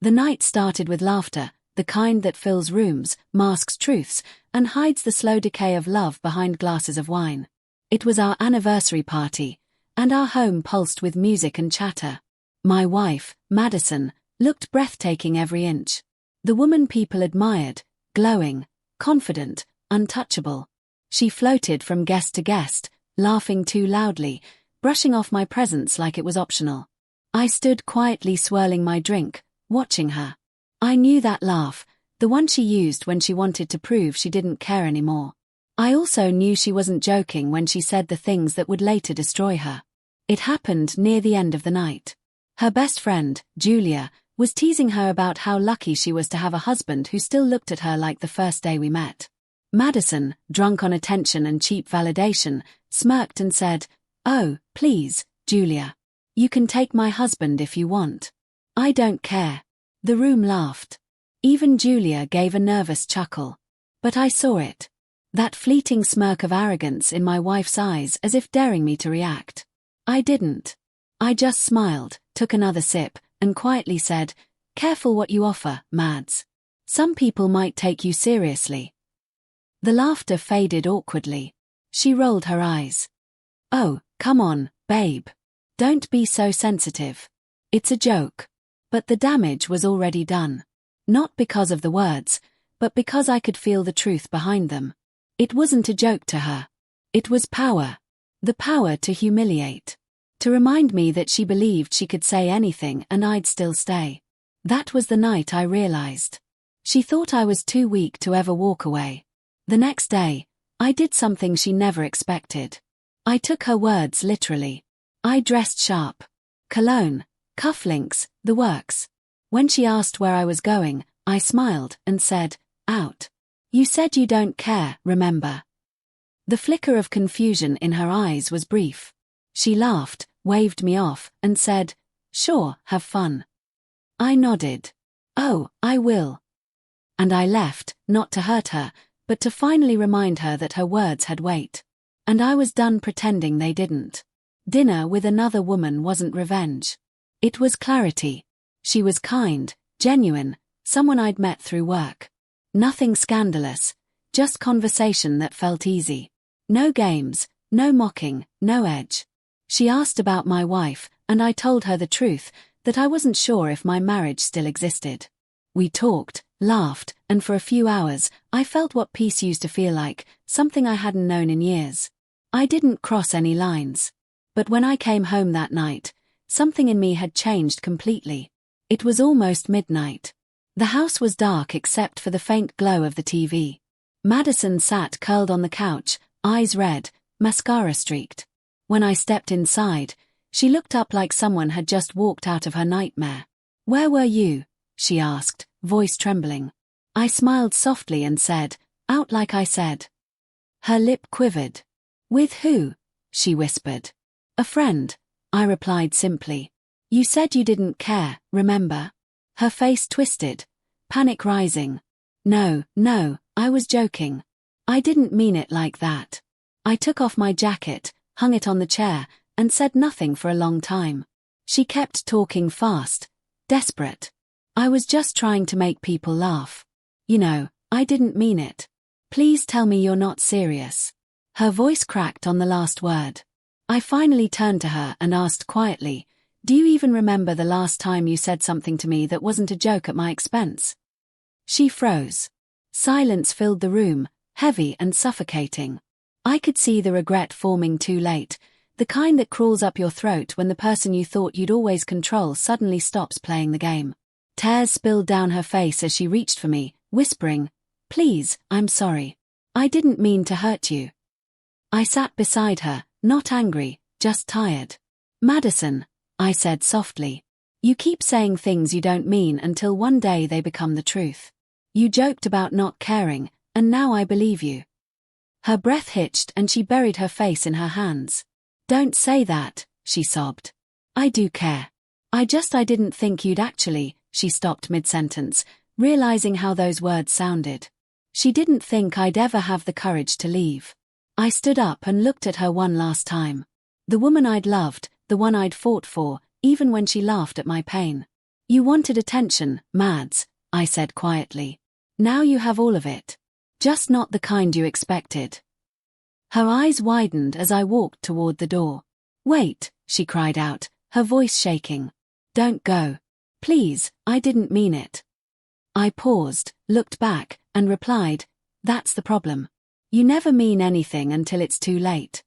The night started with laughter, the kind that fills rooms, masks truths, and hides the slow decay of love behind glasses of wine. It was our anniversary party, and our home pulsed with music and chatter. My wife, Madison, looked breathtaking every inch. The woman people admired, glowing, confident, untouchable. She floated from guest to guest, laughing too loudly, brushing off my presence like it was optional. I stood quietly swirling my drink, watching her. I knew that laugh, the one she used when she wanted to prove she didn't care anymore. I also knew she wasn't joking when she said the things that would later destroy her. It happened near the end of the night. Her best friend, Julia, was teasing her about how lucky she was to have a husband who still looked at her like the first day we met. Madison, drunk on attention and cheap validation, smirked and said, "Oh, please, Julia. You can take my husband if you want. I don't care." The room laughed. Even Julia gave a nervous chuckle. But I saw it. That fleeting smirk of arrogance in my wife's eyes, as if daring me to react. I didn't. I just smiled, took another sip, and quietly said, "Careful what you offer, Mads. Some people might take you seriously." The laughter faded awkwardly. She rolled her eyes. "Oh, come on, babe. Don't be so sensitive. It's a joke." But the damage was already done. Not because of the words, but because I could feel the truth behind them. It wasn't a joke to her. It was power. The power to humiliate. To remind me that she believed she could say anything and I'd still stay. That was the night I realized. She thought I was too weak to ever walk away. The next day, I did something she never expected. I took her words literally. I dressed sharp. Cologne, cufflinks, the works. When she asked where I was going, I smiled and said, "Out. You said you don't care, remember?" The flicker of confusion in her eyes was brief. She laughed, waved me off, and said, "Sure, have fun." I nodded. "Oh, I will." And I left, not to hurt her, but to finally remind her that her words had weight. And I was done pretending they didn't. Dinner with another woman wasn't revenge. It was clarity. She was kind, genuine, someone I'd met through work. Nothing scandalous, just conversation that felt easy. No games, no mocking, no edge. She asked about my wife, and I told her the truth, that I wasn't sure if my marriage still existed. We talked, laughed, and for a few hours, I felt what peace used to feel like, something I hadn't known in years. I didn't cross any lines. But when I came home that night, something in me had changed completely. It was almost midnight. The house was dark except for the faint glow of the TV. Madison sat curled on the couch, eyes red, mascara streaked. When I stepped inside, she looked up like someone had just walked out of her nightmare. "Where were you?" she asked, voice trembling. I smiled softly and said, "Out like I said." Her lip quivered. "With who?" she whispered. "A friend," I replied simply. "You said you didn't care, remember?" Her face twisted, panic rising. No, I was joking. I didn't mean it like that." I took off my jacket, hung it on the chair, and said nothing for a long time. She kept talking fast, desperate. "I was just trying to make people laugh. You know, I didn't mean it. Please tell me you're not serious." Her voice cracked on the last word. I finally turned to her and asked quietly, "Do you even remember the last time you said something to me that wasn't a joke at my expense?" She froze. Silence filled the room, heavy and suffocating. I could see the regret forming too late, the kind that crawls up your throat when the person you thought you'd always control suddenly stops playing the game. Tears spilled down her face as she reached for me, whispering, "Please, I'm sorry. I didn't mean to hurt you." I sat beside her, not angry, just tired. "Madison," I said softly, "you keep saying things you don't mean until one day they become the truth. You joked about not caring, and now I believe you." Her breath hitched and she buried her face in her hands. "Don't say that," she sobbed. "I do care. I didn't think you'd actually," she stopped mid-sentence, realizing how those words sounded. She didn't think I'd ever have the courage to leave. I stood up and looked at her one last time. The woman I'd loved, the one I'd fought for, even when she laughed at my pain. You wanted attention, Mads, I said quietly. Now you have all of it. Just not the kind you expected. Her eyes widened as I walked toward the door. Wait, she cried out, her voice shaking. Don't go. Please, I didn't mean it. I paused, looked back, and replied, that's the problem. You never mean anything until it's too late.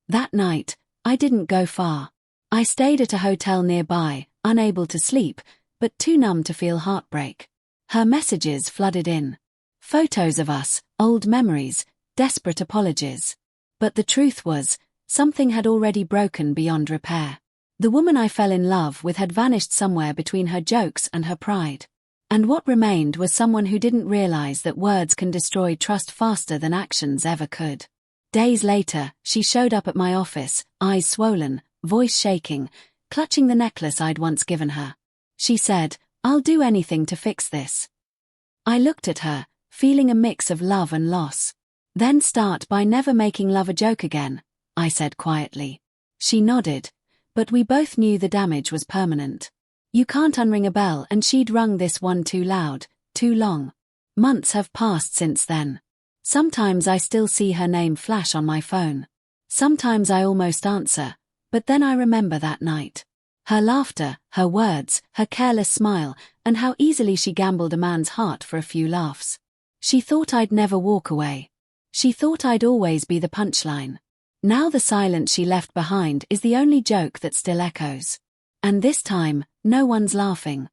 That night, I didn't go far. I stayed at a hotel nearby, unable to sleep, but too numb to feel heartbreak. Her messages flooded in. Photos of us, old memories, desperate apologies. But the truth was, something had already broken beyond repair. The woman I fell in love with had vanished somewhere between her jokes and her pride. And what remained was someone who didn't realize that words can destroy trust faster than actions ever could. Days later, she showed up at my office, eyes swollen, voice shaking, clutching the necklace I'd once given her. She said, I'll do anything to fix this. I looked at her, feeling a mix of love and loss. Then start by never making love a joke again, I said quietly. She nodded, but we both knew the damage was permanent. You can't unring a bell, and she'd rung this one too loud, too long. Months have passed since then. Sometimes I still see her name flash on my phone. Sometimes I almost answer, but then I remember that night. Her laughter, her words, her careless smile, and how easily she gambled a man's heart for a few laughs. She thought I'd never walk away. She thought I'd always be the punchline. Now the silence she left behind is the only joke that still echoes. And this time, no one's laughing.